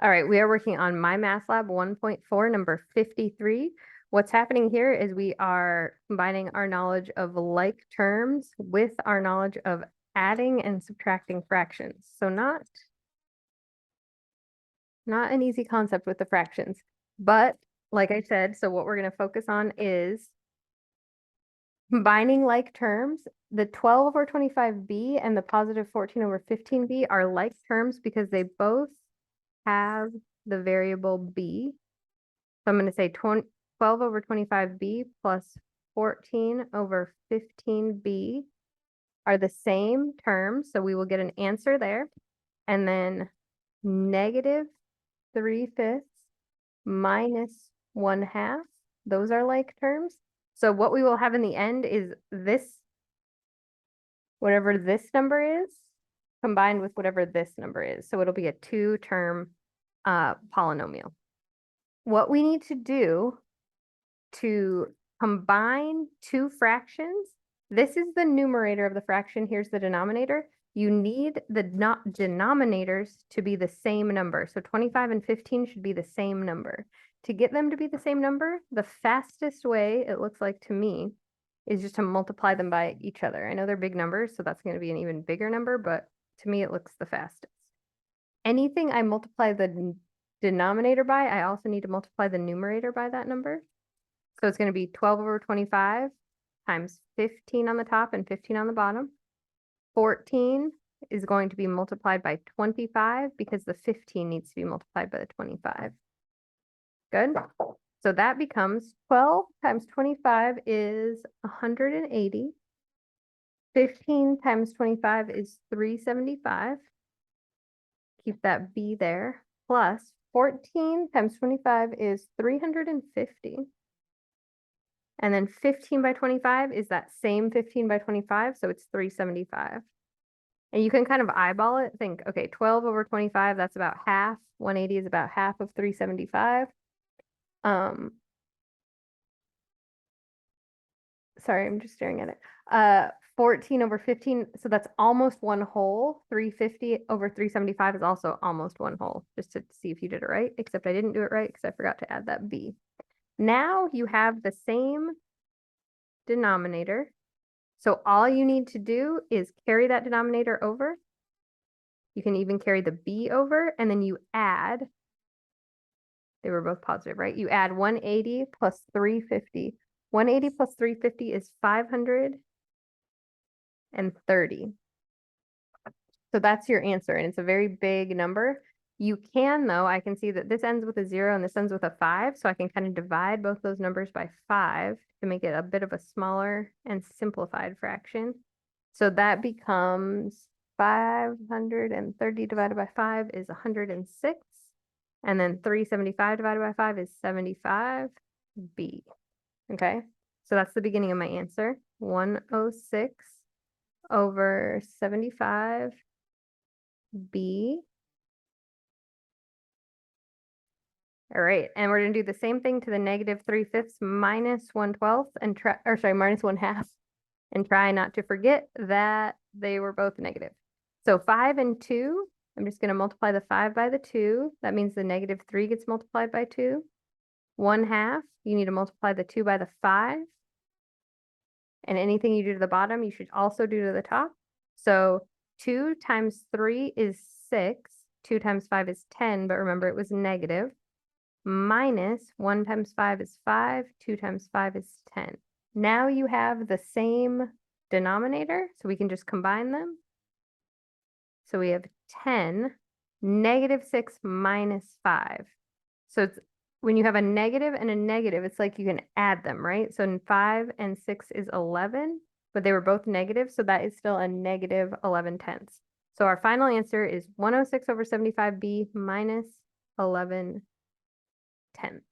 All right, we are working on MyMathLab 1.4, number 53. What's happening here is we are combining our knowledge of like terms with our knowledge of adding and subtracting fractions. So not an easy concept with the fractions, but like I said, so what we're going to focus on is combining like terms. The 12 over 25b and the positive 14 over 15b are like terms because they both have the variable b. So I'm going to say 12 over 25b plus 14 over 15b are the same terms. So we will get an answer there. And then negative 3/5 minus 1/2. Those are like terms. So what we will have in the end is this, whatever this number is, combined with whatever this number is. So it'll be a two-term polynomial. What we need to do to combine two fractions, this is the numerator of the fraction, here's the denominator. You need the denominators to be the same number. So 25 and 15 should be the same number. To get them to be the same number, the fastest way, it looks like to me, is just to multiply them by each other. I know they're big numbers, so that's going to be an even bigger number, but to me it looks the fastest. Anything I multiply the denominator by, I also need to multiply the numerator by that number. So it's going to be 12 over 25 times 15 on the top and 15 on the bottom. 14 is going to be multiplied by 25 because the 15 needs to be multiplied by the 25. Good. So that becomes 12 times 25 is 180. 15 times 25 is 375. Keep that B there. Plus 14 times 25 is 350. And then 15 by 25 is that same 15 by 25, so it's 375. And you can kind of eyeball it, think, okay, 12 over 25, that's about half. 180 is about half of 375. Sorry, I'm just staring at it. 14 over 15, so that's almost one whole. 350 over 375 is also almost one whole, just to see if you did it right, except I didn't do it right because I forgot to add that B. Now you have the same denominator. So all you need to do is carry that denominator over. You can even carry the B over, and then you add, they were both positive, right? You add 180 plus 350. 180 plus 350 is 530. So that's your answer, and it's a very big number. You can, though, I can see that this ends with a 0 and this ends with a 5, so I can kind of divide both those numbers by 5 to make it a bit of a smaller and simplified fraction. So that becomes 530 divided by 5 is 106, and then 375 divided by 5 is 75B. Okay, so that's the beginning of my answer. 106 over 75B. All right, and we're gonna do the same thing to the negative 3/5 minus 1/12 and try, or sorry, minus 1/2, and try not to forget that they were both negative. So 5 and 2, I'm just gonna multiply the 5 by the 2. That means the negative 3 gets multiplied by 2. 1/2, you need to multiply the 2 by the 5. And anything you do to the bottom, you should also do to the top. So 2 times 3 is 6. 2 times 5 is 10, but remember it was negative. Minus 1 times 5 is 5. 2 times 5 is 10. Now you have the same denominator, so we can just combine them. So we have 10, negative 6 minus 5. So it's when you have a negative and a negative, it's like you can add them, right? So 5 and 6 is 11, but they were both negative, so that is still a negative 11/10. So our final answer is 106 over 75B minus 11/10.